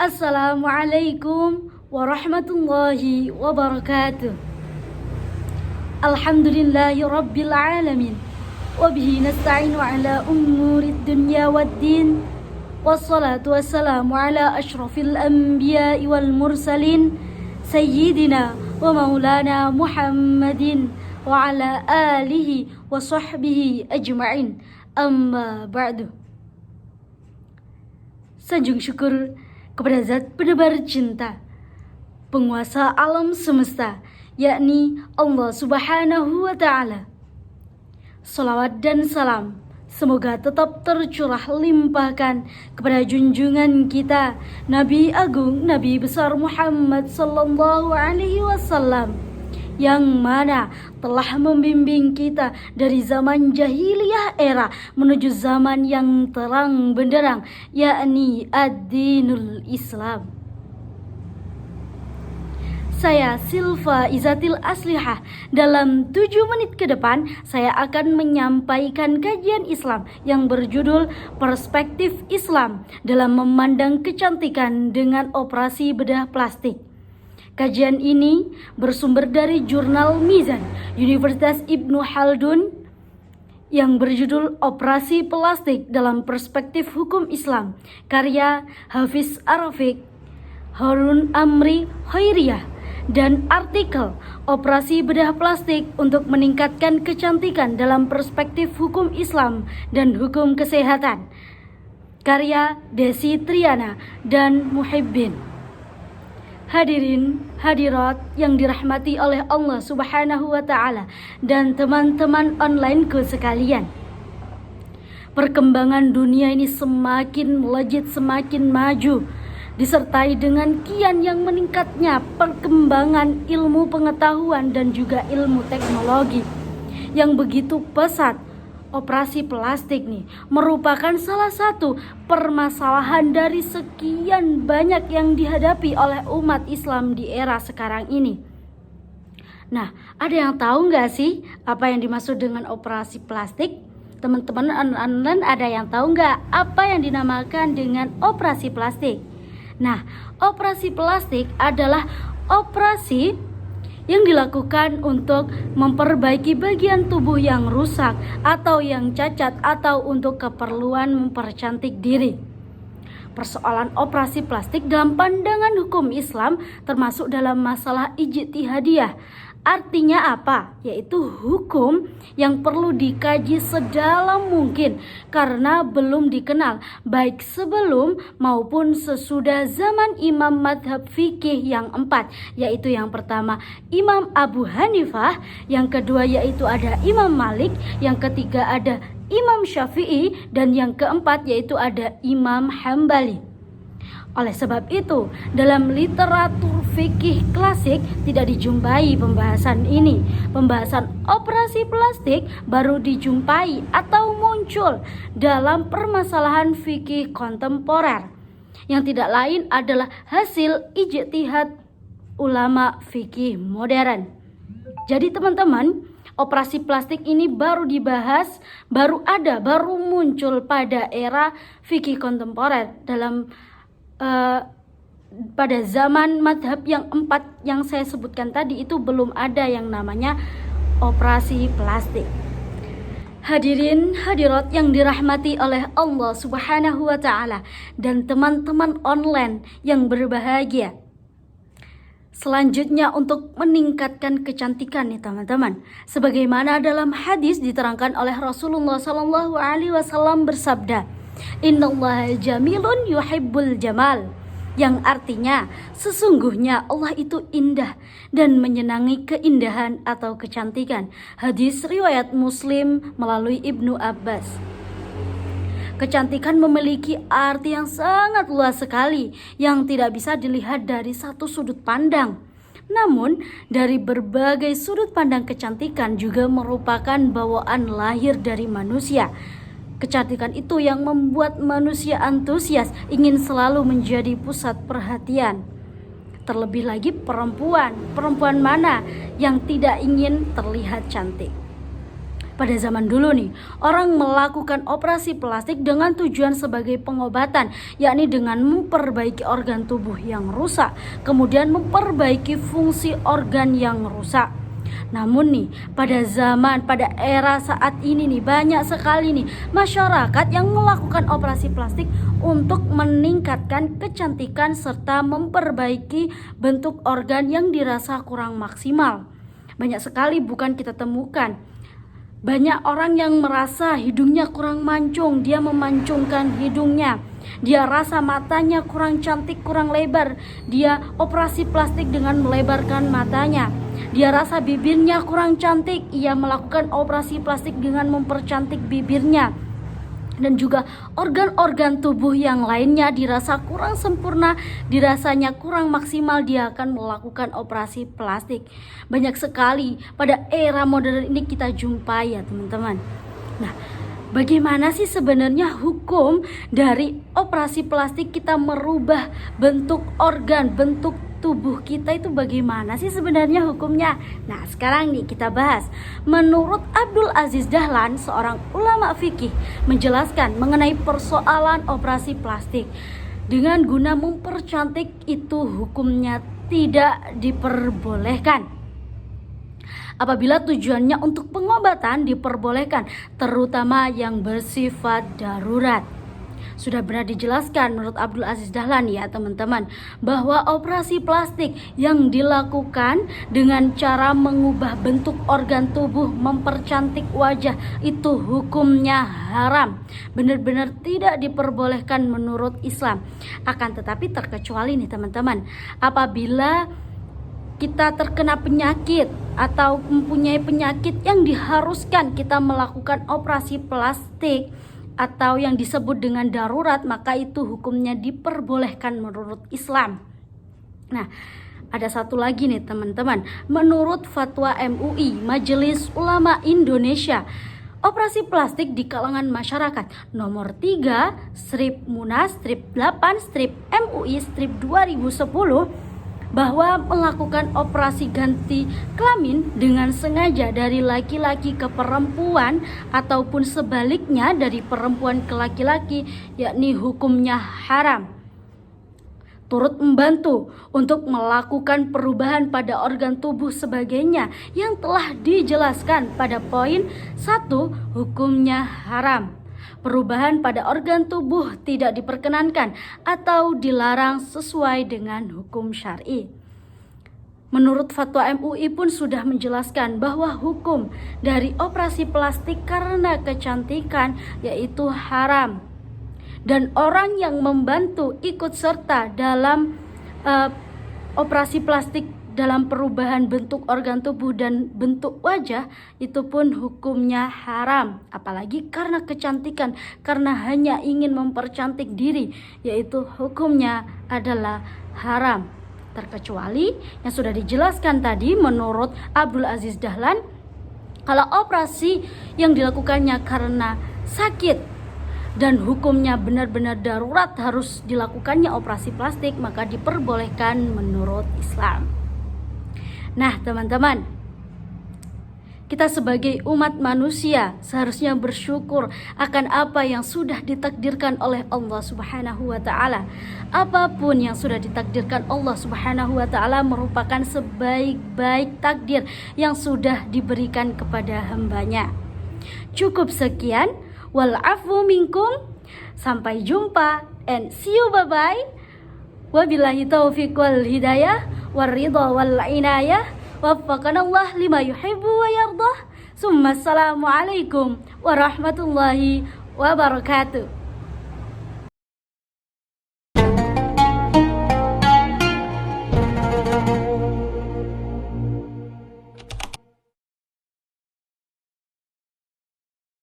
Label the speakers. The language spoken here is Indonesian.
Speaker 1: Assalamualaikum warahmatullahi wabarakatuh. Alhamdulillahi rabbil alamin. Wabihi nasta'inu ala umurid dunya waddin. Wassalatu wassalamu ala ashrafil anbiya'i wal mursalin, Sayyidina wa maulana Muhammadin wa ala alihi wa sahbihi ajma'in. Amma ba'du. Sanjung syukur kepada Zat penebar cinta, penguasa alam semesta, yakni Allah Subhanahu wa Ta'ala. Salawat dan salam semoga tetap tercurah limpahkan kepada junjungan kita Nabi Agung, Nabi besar Muhammad sallallahu alaihi wasallam, yang mana telah membimbing kita dari zaman jahiliyah era menuju zaman yang terang benderang, yakni ad-dinul Islam. Saya Silva Izatil Aslihah. Dalam 7 menit ke depan saya akan menyampaikan kajian Islam yang berjudul Perspektif Islam dalam Memandang Kecantikan dengan Operasi Bedah Plastik. Kajian ini bersumber dari jurnal Mizan Universitas Ibnu Khaldun yang berjudul Operasi Plastik dalam Perspektif Hukum Islam, karya Hafiz Arafiq, Harun Amri Khairiyah, dan artikel Operasi Bedah Plastik untuk Meningkatkan Kecantikan dalam Perspektif Hukum Islam dan Hukum Kesehatan, karya Desi Triana dan Muhibbin. Hadirin hadirat yang dirahmati oleh Allah Subhanahu wa Ta'ala dan teman-teman onlineku sekalian, perkembangan dunia ini semakin melejit, semakin maju, disertai dengan kian yang meningkatnya perkembangan ilmu pengetahuan dan juga ilmu teknologi yang begitu pesat. Operasi plastik nih merupakan salah satu permasalahan dari sekian banyak yang dihadapi oleh umat Islam di era sekarang ini. Nah, ada yang tahu nggak sih apa yang dimaksud dengan operasi plastik? Teman-teman online ada yang tahu nggak apa yang dinamakan dengan operasi plastik? Nah, operasi plastik adalah operasi yang dilakukan untuk memperbaiki bagian tubuh yang rusak atau yang cacat atau untuk keperluan mempercantik diri. Persoalan operasi plastik dalam pandangan hukum Islam termasuk dalam masalah ijtihadiyah. Artinya apa? Yaitu hukum yang perlu dikaji sedalam mungkin karena belum dikenal baik sebelum maupun sesudah zaman imam madhab fikih yang 4, yaitu yang pertama Imam Abu Hanifah, yang kedua yaitu ada Imam Malik, yang ketiga ada Imam Syafi'i, dan yang keempat yaitu ada Imam Hambali. Oleh sebab itu, dalam literatur fikih klasik tidak dijumpai pembahasan ini. Pembahasan operasi plastik baru dijumpai atau muncul dalam permasalahan fikih kontemporer, yang tidak lain adalah hasil ijtihad ulama fikih modern. Jadi teman-teman, operasi plastik ini baru dibahas, baru muncul pada era fikih kontemporer dalam pada zaman madhab yang 4 yang saya sebutkan tadi. Itu belum ada yang namanya operasi plastik. Hadirin hadirat yang dirahmati oleh Allah Subhanahu wa Ta'ala dan teman-teman online yang berbahagia. Selanjutnya untuk meningkatkan kecantikan nih teman-teman, sebagaimana dalam hadis diterangkan oleh Rasulullah sallallahu alaihi wasallam bersabda, Innallaha jamilun yuhibbul jamal, yang artinya sesungguhnya Allah itu indah dan menyenangi keindahan atau kecantikan. Hadis riwayat Muslim melalui Ibnu Abbas. Kecantikan memiliki arti yang sangat luas sekali yang tidak bisa dilihat dari satu sudut pandang. Namun dari berbagai sudut pandang kecantikan juga merupakan bawaan lahir dari manusia. Kecantikan itu yang membuat manusia antusias, ingin selalu menjadi pusat perhatian. Terlebih lagi perempuan mana yang tidak ingin terlihat cantik? Pada zaman dulu nih, orang melakukan operasi plastik dengan tujuan sebagai pengobatan, yakni dengan memperbaiki organ tubuh yang rusak, kemudian memperbaiki fungsi organ yang rusak. Namun nih, pada era saat ini nih, banyak sekali nih masyarakat yang melakukan operasi plastik untuk meningkatkan kecantikan serta memperbaiki bentuk organ yang dirasa kurang maksimal. Banyak sekali bukan kita temukan. Banyak orang yang merasa hidungnya kurang mancung, dia memancungkan hidungnya. Dia rasa matanya kurang cantik, kurang lebar, dia operasi plastik dengan melebarkan matanya. Dia rasa bibirnya kurang cantik, ia melakukan operasi plastik dengan mempercantik bibirnya. Dan juga organ-organ tubuh yang lainnya dirasa kurang sempurna, dirasanya kurang maksimal, dia akan melakukan operasi plastik. Banyak sekali pada era modern ini kita jumpai ya teman-teman. Nah, bagaimana sih sebenarnya hukum dari operasi plastik kita merubah bentuk organ, bentuk tubuh kita itu bagaimana sih sebenarnya hukumnya? Nah, sekarang nih kita bahas. Menurut Abdul Aziz Dahlan, seorang ulama fikih, menjelaskan mengenai persoalan operasi plastik dengan guna mempercantik itu hukumnya tidak diperbolehkan. Apabila tujuannya untuk pengobatan diperbolehkan, terutama yang bersifat darurat. Sudah benar dijelaskan menurut Abdul Aziz Dahlan ya teman-teman, bahwa operasi plastik yang dilakukan dengan cara mengubah bentuk organ tubuh, mempercantik wajah, itu hukumnya haram, benar-benar tidak diperbolehkan menurut Islam. Akan tetapi terkecuali nih teman-teman, apabila kita terkena penyakit atau mempunyai penyakit yang diharuskan kita melakukan operasi plastik atau yang disebut dengan darurat, maka itu hukumnya diperbolehkan menurut Islam. Nah, ada satu lagi nih teman-teman, menurut fatwa MUI, Majelis Ulama Indonesia, operasi plastik di kalangan masyarakat nomor 3 strip Munas strip 8 strip MUI strip 2010, bahwa melakukan operasi ganti kelamin dengan sengaja dari laki-laki ke perempuan ataupun sebaliknya dari perempuan ke laki-laki, yakni hukumnya haram. Turut membantu untuk melakukan perubahan pada organ tubuh sebagainya yang telah dijelaskan pada poin 1, hukumnya haram. Perubahan pada organ tubuh tidak diperkenankan atau dilarang sesuai dengan hukum syar'i. Menurut fatwa MUI pun sudah menjelaskan bahwa hukum dari operasi plastik karena kecantikan yaitu haram. Dan orang yang membantu ikut serta dalam operasi plastik dalam perubahan bentuk organ tubuh dan bentuk wajah itu pun hukumnya haram, apalagi karena kecantikan, karena hanya ingin mempercantik diri, yaitu hukumnya adalah haram. Terkecuali yang sudah dijelaskan tadi menurut Abdul Aziz Dahlan, kalau operasi yang dilakukannya karena sakit dan hukumnya benar-benar darurat harus dilakukannya operasi plastik, maka diperbolehkan menurut Islam. Nah teman-teman, kita sebagai umat manusia seharusnya bersyukur akan apa yang sudah ditakdirkan oleh Allah Subhanahu wa ta'ala. Apapun yang sudah ditakdirkan Allah Subhanahu wa ta'ala merupakan sebaik-baik takdir yang sudah diberikan kepada hambanya. Cukup sekian, wal-afu minkum, sampai jumpa and see you, bye-bye. Wabillahi taufiq wal hidayah waridha wal inayah, waffaqanallah lima yuhibbu wa yardah. Assalamualaikum warahmatullahi wabarakatuh.